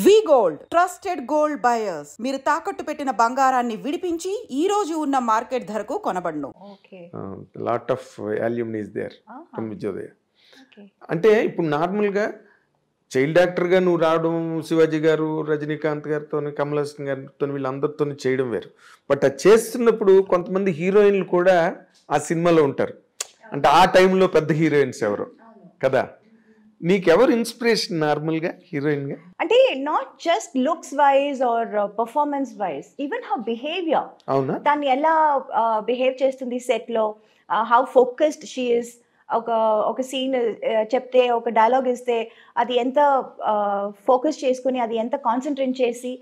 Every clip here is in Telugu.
వి గోల్డ్ ట్రస్టెడ్ గోల్డ్ బయర్స్. మీరు తాకట్టు పెట్టిన బంగారాన్ని విడిపించి ఈ రోజు ఉన్న మార్కెట్ ధరకు కొనబడును. Lot of alumni is there from Vijayodaya. అంటే ఇప్పుడు నార్మల్గా చైల్డ్ యాక్టర్గా నువ్వు రావడం, శివాజీ గారు, రజనీకాంత్ గారితో, కమల్ హాసన్ గారితో వీళ్ళందరితో చేయడం వేరు. బట్ అది చేస్తున్నప్పుడు కొంతమంది హీరోయిన్లు కూడా ఆ సినిమాలో ఉంటారు. అంటే ఆ టైంలో పెద్ద హీరోయిన్స్ ఎవరు కదా. నీకెవరు ఇన్స్పిరేషన్ నార్మల్గా హీరోయిన్గా? అంటే not just looks wise or performance wise, even her behaviour. అవునా? దాన్ని ఎలా బిహేవ్ చేస్తుంది సెట్లో, హౌ ఫోకస్డ్ షీ ఇస్. ఒక సీన్ చెప్తే, ఒక డైలాగ్ ఇస్తే అది ఎంత ఫోకస్ చేసుకుని, అది ఎంత కాన్సన్ట్రేట్ చేసి,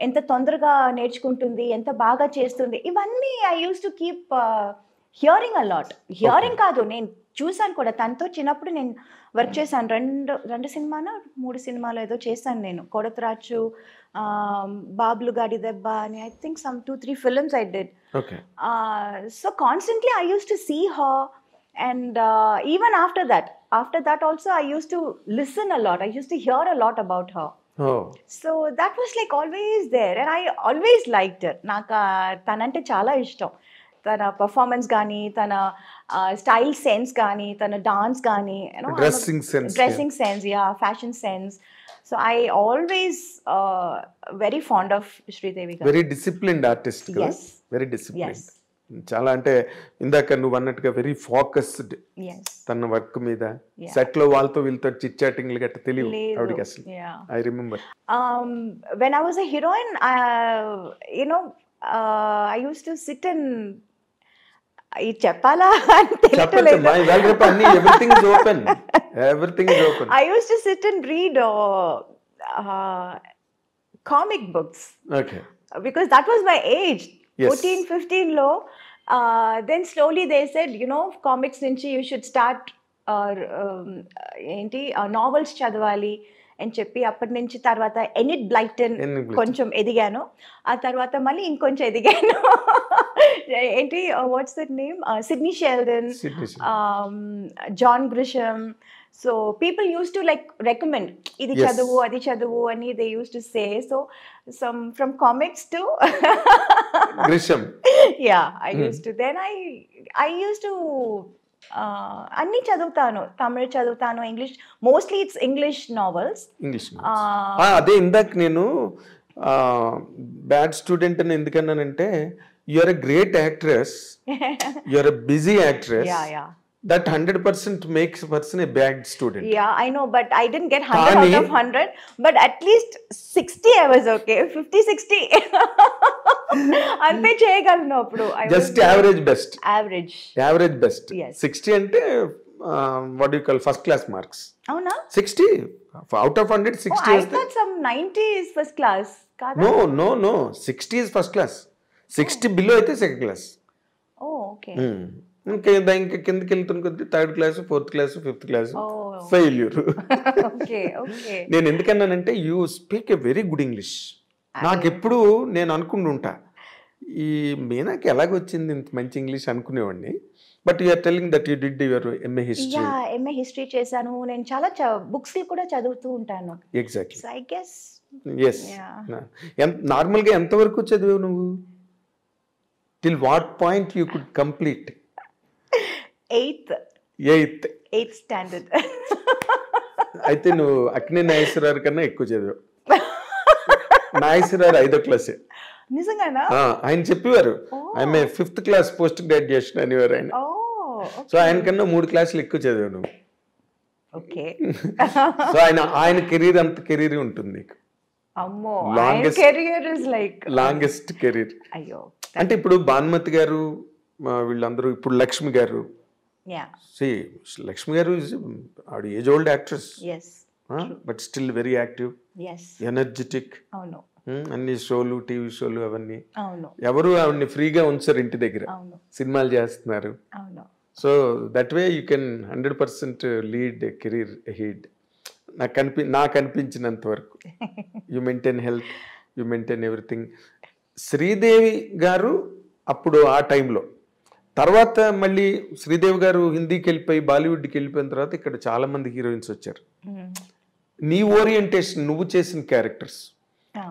ఎంత తొందరగా నేర్చుకుంటుంది, ఎంత బాగా చేస్తుంది. ఇవన్నీ I use to keep hearing a lot. Hearing కాదు, నేను చూసాను కూడా. తనతో చిన్నప్పుడు నేను వర్క్ చేశాను. రెండు సినిమాలో 3 సినిమాలు ఏదో చేశాను నేను. కొడతరాచు, బాబులు గాడి దెబ్బ అని, I think some 2-3 films I did. So constantly I use to see her. And even after that also I used to listen a lot. I used to hear a lot about her. So that was like always there, and I always liked her. Naka tanante chaala ishtam. Tana performance gaani, tana style sense gaani, tana dance gaani, you know, dressing sense, yeah, fashion sense. So I always very fond of Sridevi garu. Very disciplined artist kada. Yes, very disciplined. Yes. చాలా అంటే ఇందాక నువ్వు అన్నట్టుగా వెరీ ఫోకస్డ్ తన వర్క్ మీద. సెట్ లో వాళ్ళతో వీళ్ళతో చిట్ చాటింగ్లు గట్ట తెలియదు ఆవిడకి అసలు. I remember when I was a heroine, you know, I used to sit and చెప్పాలా everything is open. I used to sit and read comic books. Okay. Because that was my age. 14-15 లో. Then slowly they said, you know, comics నుంచి you should start novels చదవాలి అని చెప్పి, అప్పటి నుంచి తర్వాత ఎనిట్ బ్లైటన్ కొంచెం ఎదిగాను. ఆ తర్వాత మళ్ళీ ఇంకొంచెం ఎదిగాను. ఏంటి what's that name, Sidney Sheldon, John Grisham. So people used to like recommend idi chadavu adi chadavu ani they used to say. So some from comics to Grisham. Yeah, I used to. Then I used to anni chaduvtanu. Tamil chaduvtanu, English, mostly it's English novels. అదే ఇందాక నేను బ్యాడ్ స్టూడెంట్ అని ఎందుకన్నానంటే, you are a great actress, you are a busy actress. Yeah. That 100% makes a person a bad student. Yeah, I know, but I didn't get 100 out of 100, but at least 60 I was okay. 50-60 ante cheyagalanu appudu. Just average best. Average best. Yes. 60 ante what do you call first class marks. Avuna? 60 out of 100, 60 is. I thought some 90 is first class. Kada? No, 60 is first class. 60 below aithe second class. Oh, okay. ఇంకా కిందకి వెళ్తున్న కొద్ది 3rd class, 4th class, 5th class failure. నేను ఎందుకన్నానంటే you speak a very good English. నాకెప్పుడు నేను అనుకుంటుంటా, ఈ మీనాకి ఎలాగొచ్చింది ఇంత మంచి ఇంగ్లీష్ అనుకునేవాడిని. But you are telling that you did your MA history. MA history చేశాను నేను. చాలా బుక్స్ కూడా చదువుతూ ఉంటాను. Exactly. So I guess yes. నార్మల్గా ఎంతవరకు చదివావు నువ్వు? Till what point you could complete? 8th standard. అయితే నువ్వు అక్కినే నాగేశ్వరరావు కన్నా ఎక్కువ చదివావు. నాగేశ్వరరావు 5వ క్లాసే. నిజంగానా? ఆయన చెప్పేవారు ఆమె 5th క్లాస్ పోస్ట్ గ్రాడ్యుయేషన్ అనేవారు ఆయన. సో ఆయన కన్నా 3 క్లాసులు ఎక్కువ చదివావు నువ్వు. ఓకే. సో ఆయన కెరీర్ అంత కెరీర్ ఉంటుంది నీకు. అమ్మో, career is like longest career. అయ్యో. అంటే ఇప్పుడు భానుమతి గారు వీళ్ళందరూ, ఇప్పుడు లక్ష్మి గారు. లక్ష్మి గారు ఆవిడ age old actress, but still very active, energetic. అన్ని షోలు, టీవీ షోలు అవన్నీ. ఎవరు ఆవిడని ఫ్రీగా ఉంచారు ఇంటి దగ్గర, సినిమాలు చేస్తున్నారు. So that way you can 100% lead career head. నాకు అనిపించినంత వరకు you maintain health, you maintain everything. Sridevi గారు అప్పుడు ఆ టైంలో, తర్వాత మళ్ళీ శ్రీదేవి గారు హిందీకి వెళ్ళిపోయి బాలీవుడ్కి వెళ్ళిపోయిన తర్వాత ఇక్కడ చాలా మంది హీరోయిన్స్ వచ్చారు. నీ ఓరియంటేషన్ నువ్వు చేసిన క్యారెక్టర్స్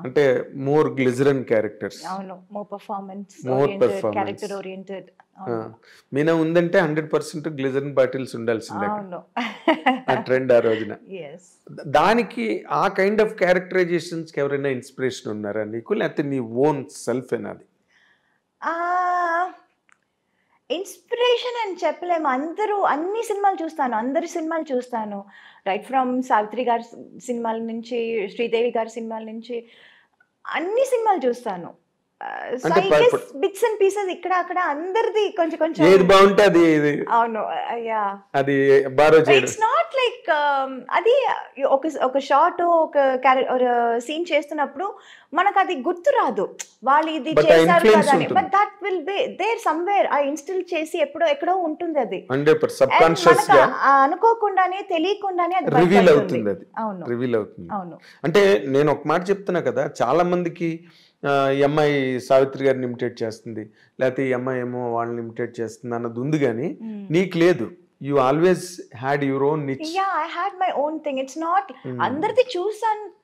అంటే మోర్ గ్లిజరన్ క్యారెక్టర్స్, అవును, more performance more oriented, performance, character oriented. Meena ఉందంటే 100% గ్లిజరన్ బాటిల్స్ ఉండాల్సిందే, అవును, ఆ ట్రెండ్ ఆ రోజున. దానికి ఆ కైండ్ ఆఫ్ క్యారెక్టరైజేషన్స్ కి ఎవరైనా ఇన్స్పిరేషన్ ఉన్నారా నీకు, లేకపోతే నీ ఓన్ సెల్ఫ్ ఏనాది? ఇన్స్పిరేషన్ అని చెప్పలేము. అన్ని సినిమాలు చూస్తాను, అందరి సినిమాలు చూస్తాను. రైట్ ఫ్రమ్ సావిత్రి గారి సినిమాల నుంచి, శ్రీదేవి గారి సినిమాల నుంచి అన్ని సినిమాలు చూస్తాను. బిట్స్ అండ్ పీసెస్ ఇక్కడ అక్కడ అందరిది కొంచెం కొంచెం ఏది బాగుంటే అది. అవును, యా, అది బారో చేయడం. ఇట్స్ నాట్ లైక్ అది ఒక షార్ట్ ఒక సీన్ చేస్తున్నప్పుడు మనకు అది గుర్తు రాదు, వాళ్ళు ఇది చేశారు కదా అని. But that will be there somewhere, uh instil చేసి ఎక్కడో ఉంటుంది అది. అనుకోకుండానే తెలియకుండానే అది రివీల్ అవుతుంది. అవును, రివీల్ అవుతుంది. అవును. అంటే నేను ఒక మాట చెప్తున్నా కదా, చాలా మందికి ఈ అమ్మాయి సావిత్రి గారిని ఇమిటేట్ చేస్తుంది, లేకపోతే ఈ అమ్మాయి ఏమో వాళ్ళని ఇమిటేట్ చేస్తుంది అన్నది ఉంది, కానీ నీకు లేదు. You always had your own niche. Yeah, I had my own thing. It's not అందరిది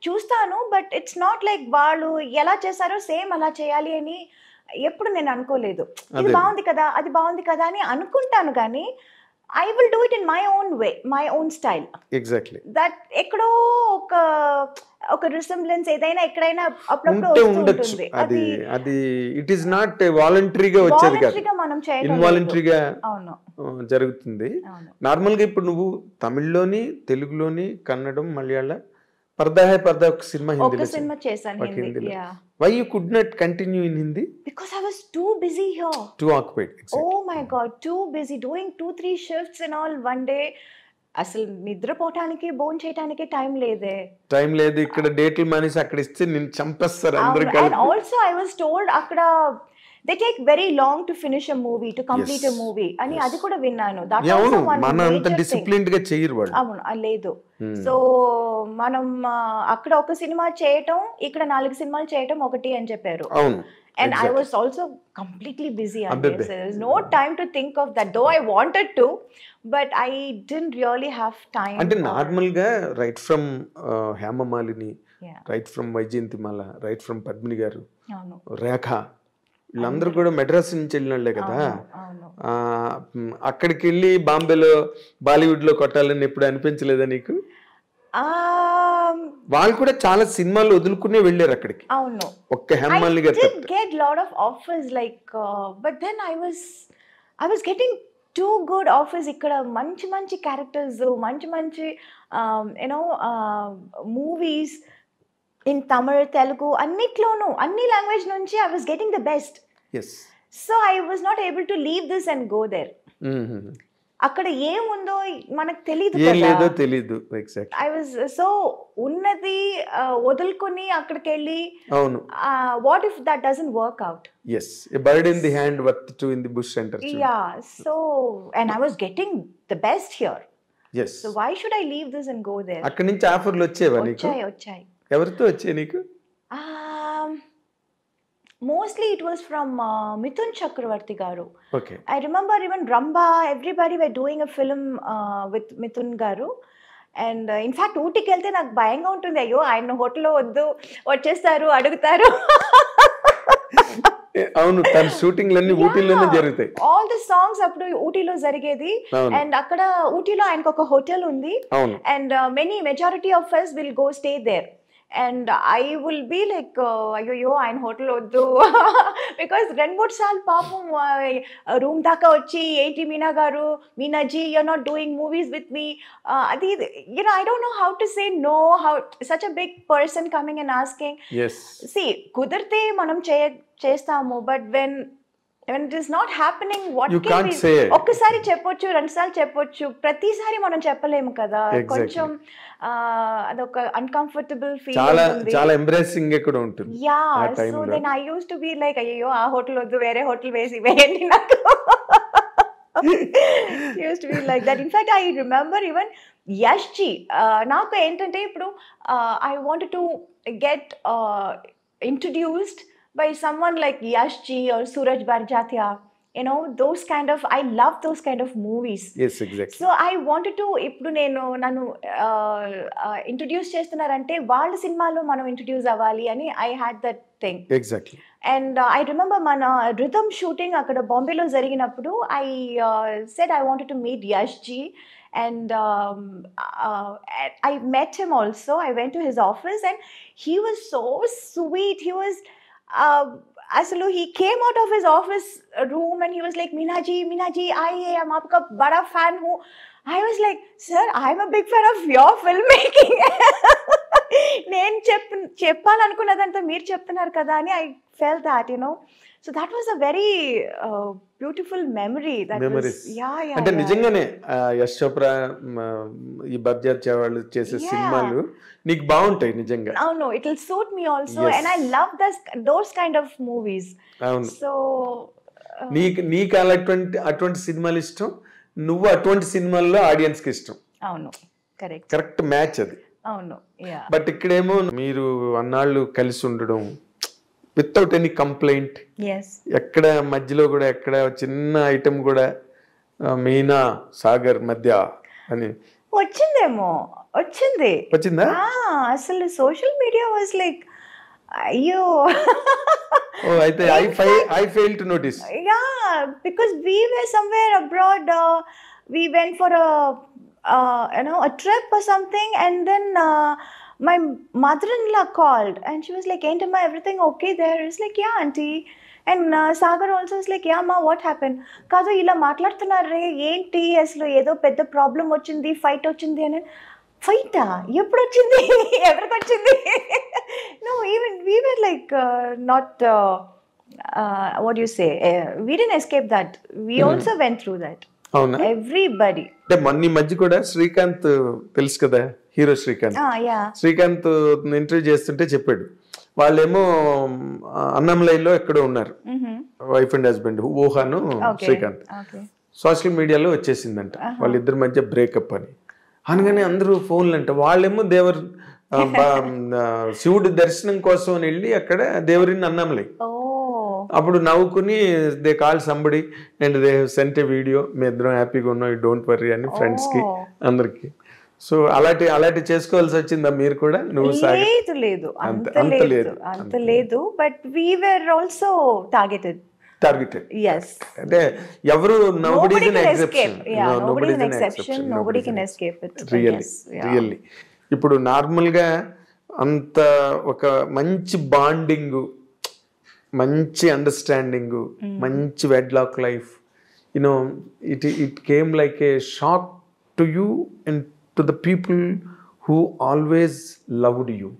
చూస్తాను, బట్ ఇట్స్ నాట్ లైక్ వాళ్ళు ఎలా చేశారో సేమ్ అలా చేయాలి అని ఎప్పుడు నేను అనుకోలేదు. ఇది బాగుంది కదా, అది బాగుంది కదా అని అనుకుంటాను, కానీ I will do it in my own way, my own style. Exactly. That ఎక్కడో ఒక రిసెంబ్లెన్స్ ఏదైనా ఎక్కడైనా అప్పుడప్పుడు వస్తుంటుంది. అది ఇట్ ఈస్ నాట్ వాలంటరీగా వచ్చేది కాదు, మనం చేయడం ఇన్వాలంటరీగా జరుగుతుంది. నార్మల్ గా ఇప్పుడు నువ్వు తమిళ్లోని, తెలుగులోని, కన్నడం, మలయాళం, పర్దా హై పర్దా ఒక సినిమా సినిమా చేశాను హిందీలో. Why you could not continue in Hindi? Because I was too busy here. Too occupied. Exactly. Oh my God, too busy doing 2-3 shifts and all one day. అసలు నిద్రపోవటానికి, భోజనం చేయడానికి టైం లేదే. టైం లేదు. ఇక్కడ డేట్లు మానేసి అక్కడ ఇస్తే నేను చంపేస్తారు అందరూ కలిసి. And also I was told అక్కడ they take very long to finish a movie, to complete a movie అని అది కూడా విన్నాను. That also one మన అంత డిసిప్లిన్డ్ గా చేయరు వాళ్ళు. అవును, లేదు. సో మనం అక్కడ ఒక సినిమా చేయటం, ఇక్కడ 4 సినిమాలు చేయటం ఒకటి అని చెప్పారు. అవును. And I was also completely busy on this. There was no time to think of that, though I wanted to, but I didn't really have time. అంటే నార్మల్ గా right from Hemamalini, right from Vyjayanthimala, right from Padmini గారు, రేఖ, వీళ్ళందరూ కూడా మెడ్రాస్ నుంచి వెళ్ళినోళ్లే కదా. అక్కడికి వెళ్ళి బాంబేలో బాలీవుడ్ లో కొట్టాలని ఎప్పుడు అనిపించలేదా నీకు? వాళ్ళు కూడా చాలా సినిమాలు వదులుకునే వెళ్ళారు అక్కడికి. అవును, ఒక్క హేమమాలిని గారు get lot of offers like but then I was getting too good offers. ఇక్కడ మంచి క్యారెక్టర్స్, మంచి మూవీస్ ఇన్ తమిళ్, తెలుగు, అన్నిట్లోనూ అన్ని లాంగ్వేజ్ నుంచి I was getting the best. Yes. So I was not able to leave this and go there. అక్కడ ఏముందో మనకు తెలియదు కదా. I was so ఉన్నది వదులుకొని అక్కడికి వెళ్ళి, what if that doesn't work out? Yes, a bird in the hand worth two in the bush center. Yeah, so and I was getting the best here. Yes. So why should I leave this and go there? అక్కడ నుంచి ఆఫర్లు వచ్చేవా నీకు? వచ్చాయి. ఎవరితో వచ్చాయి నీకు? Mostly it was from Mithun Chakravarti garu. Okay. I remember even Ramba, everybody were doing a film with Mithun garu. And in fact ఊటీకి వెళ్తే నాకు భయంగా ఉంటుంది, అయ్యో ఆయన హోటల్లో వద్దు, వచ్చేస్తారు, అడుగుతారు. అవును, తన షూటింగ్లన్నీ ఊటీలోనే జరుగుతాయి. ఆల్ ది సాంగ్స్ అప్పుడు ఊటీలో జరిగేది. అండ్ అక్కడ ఊటీలో ఆయనకు ఒక హోటల్ ఉంది. And majority of us will go stay there. And I will be like, అయ్యో ఆయన హోటల్ వద్దు, బికాస్ 2-3 సార్లు పాపం రూమ్ దాకా వచ్చి, ఏంటి మీనా గారు, మీనాజీ, you're not doing movies with me, అది I don't know how to say no, how such a big person coming and asking. Yes. See, కుదిరితే మనం చేస్తాము, but when it is not happening, what you can't say. ఒక్కసారి చెప్పొచ్చు, 2 సార్లు చెప్పొచ్చు, ప్రతిసారి మనం చెప్పలేము కదా. కొంచెం అదొక అన్కంఫర్టబుల్ ఫీల్ ఉంటుంది, చాలా ఎంబ్రేసింగ్ కూడా ఉంటుంది. Yeah, so then I used to be like, అయ్యో ఆ హోటల్ వద్దు, వేరే హోటల్ వేయండి నాకు. Used to be like that. In fact I remember even Yash ji, నాకు ఏంటంటే ఇప్పుడు I wanted to get introduced by someone like Yash ji or Suraj Barjatia those kind of, I love those kind of movies. Yes, exactly. So I wanted to, ఇప్పుడు నేను నన్ను ఇంట్రడ్యూస్ చేస్తున్నారంటే వాళ్ళ సినిమాలో మనం ఇంట్రడ్యూస్ అవ్వాలి అని I had that thing. Exactly. And I remember మన rhythm shooting అక్కడ బాంబేలో జరిగినప్పుడు I said I wanted to meet Yash ji. And I met him also. I went to his office and he was so sweet. He was actually he came out of his office room and he was like, Meena ji, I am aapka bada fan hu. I was like, sir, I'm a big fan of your filmmaking. నేను చెప్పాలనుకున్నదంతా మీరు చెప్తున్నారు కదా అని I felt that, So that was a very beautiful memory. Memories. అంటే నిజంగానే యశ్ చోప్రా ఈ బబ్జార్ వాళ్ళు చేసే సినిమాలు నీకు బాగుంటాయి నిజంగా. అవును, it will suit me also. Yes. And I love those kind of movies. అవును. So నీకు అటువంటి సినిమాలు ఇష్టం, నువ్వు అటువంటి సినిమాల్లో ఆడియన్స్ కి ఇష్టం. అవును, కరెక్ట్ మ్యాచ్ అది. అవును. బట్ ఇక్కడేమో మీరు అన్నాళ్ళు కలిసి ఉండడం వితౌట్ ఎనీ కంప్లైంట్, ఎక్కడ మధ్యలో కూడా ఎక్కడ చిన్న ఐటమ్ కూడా మీనా సాగర్ మధ్య అని వచ్చిందా? అసలు సోషల్ మీడియా వాజ్ లైక్ అయ్యో. అయితే I failed to notice. Yeah, because we were somewhere abroad. We went for a trip or something, and then my mother-in-law called and she was like, "Ain't everything okay there?" It's like, "Yeah, auntie." And Sagar also is like, "Yeah ma, what happened?" Kazo ila maatladutunare enti aslo edo pedda problem ochindi, fight ochindi ani. Fight eppudu ochindi, everku ochindi? No, even we were like not what do you say, we didn't escape that. We also went through that. అవునా? Everybody. అంటే మొన్న మధ్య కూడా శ్రీకాంత్ తెలుసు కదా, హీరో శ్రీకాంత్. శ్రీకాంత్ ఇంటర్వ్యూ చేస్తుంటే చెప్పాడు, వాళ్ళేమో అన్నంలైలో ఎక్కడో ఉన్నారు, వైఫ్ అండ్ హస్బెండ్, ఊహాను శ్రీకాంత్. సోషల్ మీడియాలో వచ్చేసిందంట వాళ్ళిద్దరి మధ్య బ్రేకప్ అని. అనగానే అందరూ ఫోన్లు అంట. వాళ్ళేమో శివుడి దర్శనం కోసం వెళ్ళి అక్కడ దేవరిని అన్నంలై. అప్పుడు నవ్వుకుని they call somebody and they sent a video, మీ ఇద్దరం హ్యాపీగా ఉన్నాం, యూ డోంట్ వర్రీ అని ఫ్రెండ్స్ కి అందరికి. సో అలాంటి చేసుకోవాల్సి వచ్చిందా మీరు కూడా? నువ్వు లేదు అంత లేదు, but we were also targeted. అంటే ఎవరు nobody can escape it. Really ఇప్పుడు నార్మల్ గా అంత ఒక మంచి బాండింగ్, మంచి అండర్స్టాండింగ్, మంచి wedlock life, it came like a shock to you and to the people who always loved you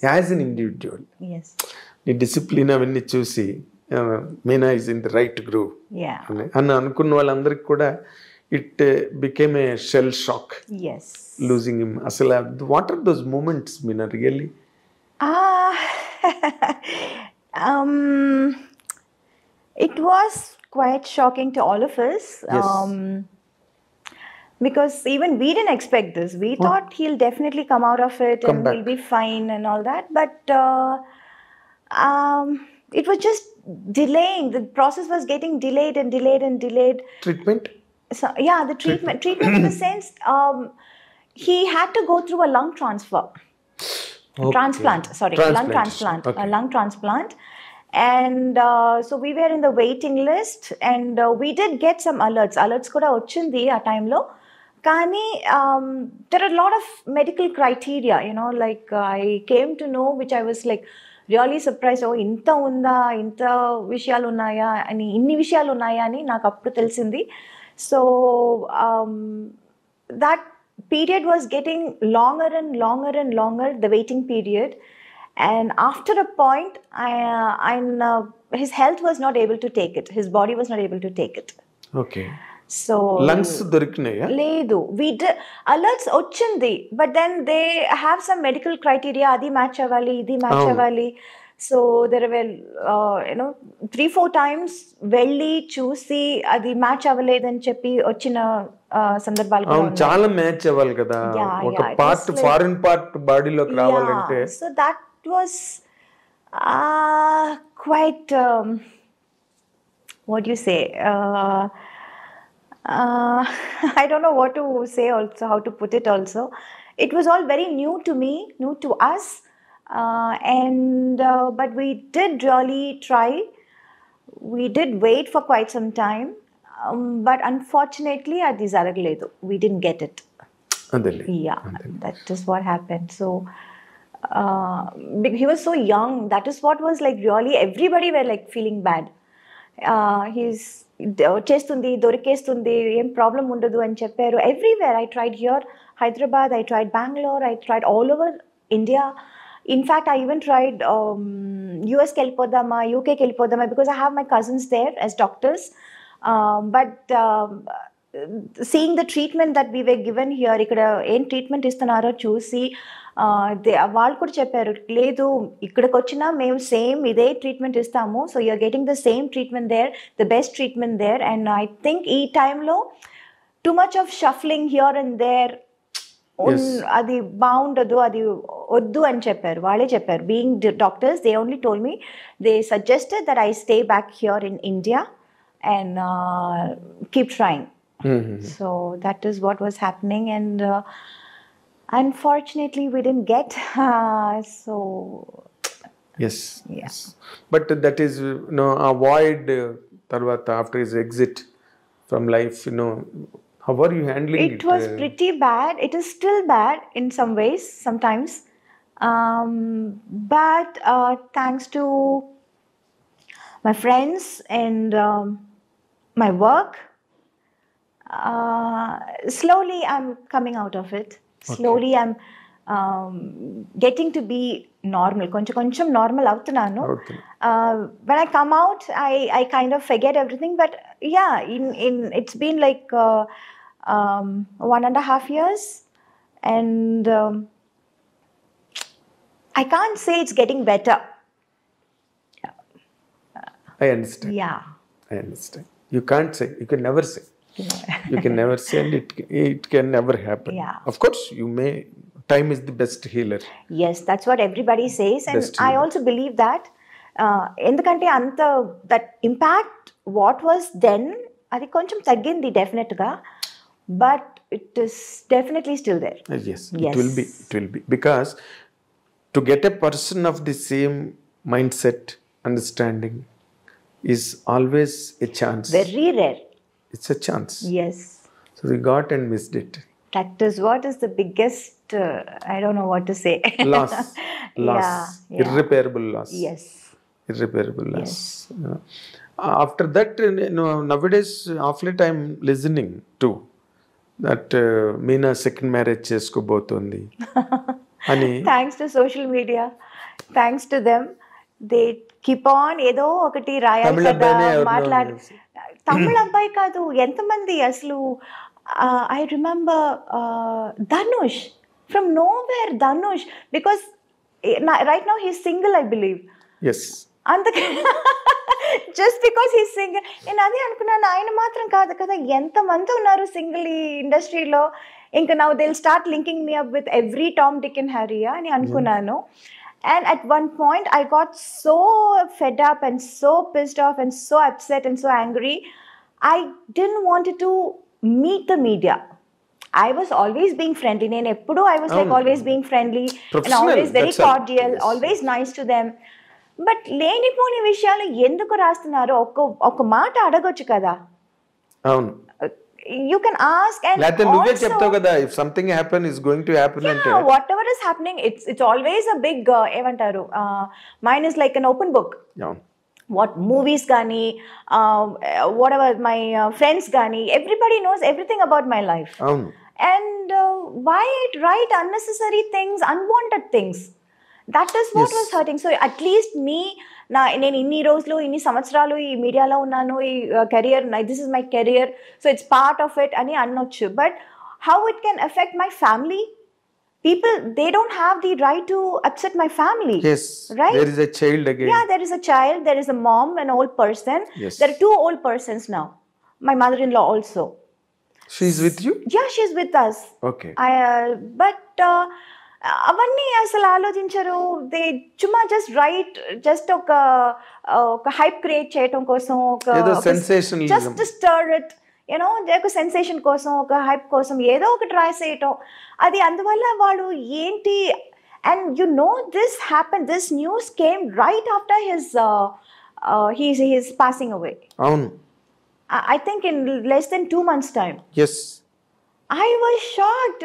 as an individual. నీ డిసిప్లిన్ అవన్నీ చూసి Meena is in the right groove అని అనుకున్న వాళ్ళందరికి కూడా it became a shell shock losing him. అసలు what are those moments Meena really? It was quite shocking to all of us. Yes. Because even we didn't expect this. We thought he'll definitely come out of it and he'll be fine and all that. But it was just delaying. The process was getting delayed and delayed and delayed. Treatment? So, yeah, the treatment in the sense, he had to go through a lung transfer. Lung transplant. Okay. A lung transplant. And so we were in the waiting list, and we did get some alerts kuda ochindi a time lo. Kani there are a lot of medical criteria, like I came to know, which I was like really surprised. Oh, inta vishayalu unnaya ani, inni vishayalu unnaya ani naaku appudu telisindi. So that period was getting longer and longer, the waiting period. And after a point, his health was not able to take it. His body was not able to take it. Okay. So lungs doriknaya? Ledu. We did alerts ochindi, but then they have some medical criteria. Adi match avali, idi match avali. So there were 3-4 times velli chusi adi match avaledani cheppi ochina సందర్భాలు కూడా ఉన్నాయి. చాలా మ్యాచ్ అవ్వాలి కదా, ఒక పార్ట్ ఫారిన్ పార్ట్ బాడీలోకి రావాలంటే. So that was quite what do you say? I don't know what to say also, how to put it also. It was all very new to me, new to us. But we did really try. We did wait for quite some time. But unfortunately, అది జరగలేదు. We didn't get it. Yeah, that is what happened. So he was so young. That is what was like really, everybody were like feeling bad. He's చేస్తుంది, దొరికేస్తుంది, ఏం ప్రాబ్లం ఉండదు అని చెప్పారు. Everywhere I tried, here Hyderabad, I tried Bangalore, I tried all over India. In fact, I even tried US కి వెళ్ళిపోదామా, UK కి వెళ్ళిపోదామా, because I have my cousins there as doctors. But seeing the treatment that we were given here, ఇక్కడ ఏం ట్రీట్మెంట్ ఇస్తున్నారో చూసి వాళ్ళు కూడా చెప్పారు, లేదు ఇక్కడికి వచ్చినా మేము సేమ్ ఇదే ట్రీట్మెంట్ ఇస్తాము, so you're getting the same treatment there, the best treatment there. And I think ఈ టైంలో too much of shuffling here and there అది బాగుండదు, అది వద్దు అని చెప్పారు, వాళ్ళే చెప్పారు. Being doctors, they only told me, they suggested that I stay back here in India and keep trying. So that is what was happening, and unfortunately we didn't get. So yes. But that is, avoid tarvata after his exit from life, how are you handling it? It was pretty bad. It is still bad in some ways sometimes, but thanks to my friends and my work, slowly I'm coming out of it. Slowly I'm getting to be normal. Koncham normal avtunanu. When I come out, I kind of forget everything. But yeah, in it's been like 1.5 years, and I can't say it's getting better. I understand. Yeah. I understand. You can't say. You can never say. You can never say, and it can never happen. Yeah. Of course, you may. Time is the best healer. Yes, that's what everybody says, and Best healer. I also believe that. ఎందుకంటే అంత that impact what was then, అది కొంచెం తగ్గింది definitely గా, but it is definitely still there. Yes. It will be because to get a person of the same mindset, understanding, is always a chance. Very rare. It's a chance. Yes. So we got and missed it. That is what is the biggest, I don't know what to say. Loss. Yeah. Irreparable loss. Yes. Irreparable loss. After that, nowadays, of late I'm listening to that Meena second marriage cheskobotundi. Thanks to social media. Thanks to them. They keep on ఏదో ఒకటి రాయాలి కదా, మాట్లాడి. తమిళ అబ్బాయి కాదు, ఎంతమంది అసలు. I remember Dhanush, from nowhere Dhanush, because right now he's single, I believe. Yes. అందుకే just because he's single, నేను అదే అనుకున్నాను, ఆయన మాత్రం కాదు కదా, ఎంతమంది ఉన్నారు సింగిల్ ఈ ఇండస్ట్రీలో. ఇంకా now they'll start linking me up with every Tom, Dick and Harry అని అనుకున్నాను. And at one point, I got so fed up and so pissed off and so upset and so angry. I didn't want to meet the media. I was always being friendly. I was like always being friendly and always very cordial, always nice to them. But లేనిపోని విషయాలు ఎందుకు రాస్తున్నారు? ఒక మాట అడగొచ్చు కదా. అవును. You can ask, and నువ్వే చెప్తావు కదా, if something happen is going to happen. Yeah, whatever is happening, it's always a big ఏమంటారు, mine is like an open book. Yeah. What movies gani, whatever my friends gani, everybody knows everything about my life. And why write unnecessary things, unwanted things? That is what was hurting. So at least me, నేను ఇన్ని రోజులు ఇన్ని సంవత్సరాలు ఈ మీడియాలో ఉన్నాను, ఈ career, this is my career, so it's part of it అని అనొచ్చు. But how it can affect my family? People, they don't have the right to upset my family. Yes. Right? There is a child again. Yeah, there is a child, there is a mom, an old person. Yes. There are 2 old persons now. My mother-in-law also. She's with you? Yeah, she's with us. Okay. But అవన్నీ అసలు ఆలోచించరు. దే చుమ్మా జస్ట్ రైట్, జస్ట్ ఒక హైప్ క్రియేట్ చేయటం కోసం, జస్ట్ స్టర్ ఇట్ యూనో, ఒక సెన్సేషన్ కోసం, ఒక హైప్ కోసం ఏదో ఒకటి రాసేయటం. అది అందువల్ల వాడు ఏంటి, and you know this happen, this news came right after his passing away. అవును, I think in less than 2 months time. yes, I was shocked.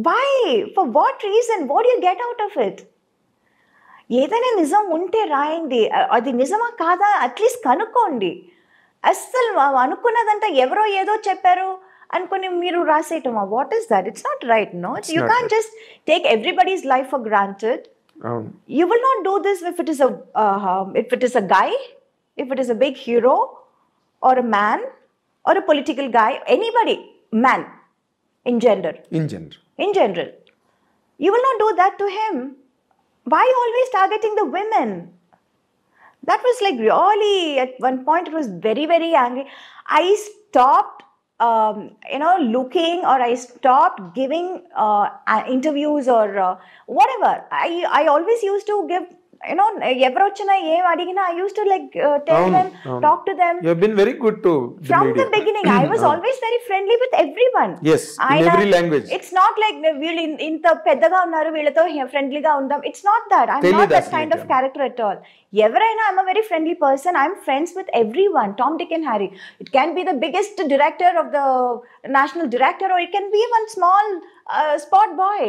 Why? For what reason? What do you get out of it? ఏదైనా నిజం ఉంటే రాయండి, అది నిజమా కాదా అట్లీస్ట్ కనుక్కోండి. అస్సలు అనుకున్నదంతా ఎవరో ఏదో చెప్పారు అనుకుని మీరు రాసేయటమా? What is that? It's not right. No, you can't just take everybody's life for granted. You will not do this if it is a guy, if it is a big hero or a man or a political guy, anybody, man, in general. You will not do that to him. Why always targeting the women? That was like really, at one point it was very, very angry. I stopped looking, or I stopped giving interviews or whatever. I always used to give, ఎవరు వచ్చినా ఏం అడిగినా I used to tell them, talk to them. You have been very good to from the beginning. I was always very friendly with everyone. Yes, in every language. It's not like వీళ్ళు ఇంత పెద్దగా ఉన్నారు వీళ్ళతో ఫ్రెండ్లీగా ఉందాం. It's not that. I'm not that kind of character at all. ఎవరైనా, I'm a very friendly person. I'm friends with everyone. Tom, Dick and Harry. It can be the biggest director of the national director, or it can be one small spot boy,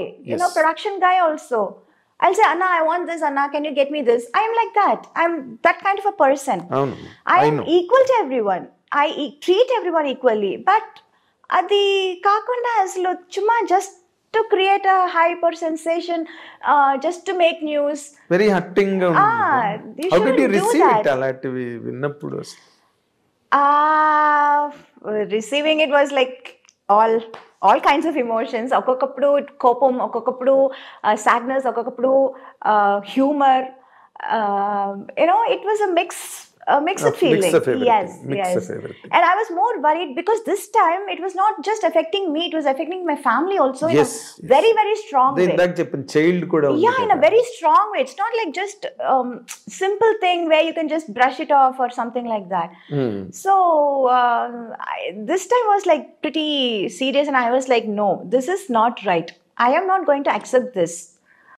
production guy also. I'll say, Anna, I want this. Anna, can you get me this? I am like that. I'm that kind of a person. I am equal to everyone. I treat everyone equally. But adi kakunda aslo chuma just to create a hype or sensation, just to make news. Very hurting. How did you receive it? Alativi vinnappudu. Receiving it was like all kinds of emotions. ఒక్కొక్కప్పుడు కోపం, ఒక్కొక్కప్పుడు sadness, ఒక్కొక్కప్పుడు humor. It was a mixed feeling. Yes. And I was more worried because this time it was not just affecting me, it was affecting my family also in a very, very strong way. Child kuda undi. In a very strong way. It's not like just simple thing where you can just brush it off or something like that. So this time was like pretty serious, and I was like, no, this is not right. I am not going to accept this.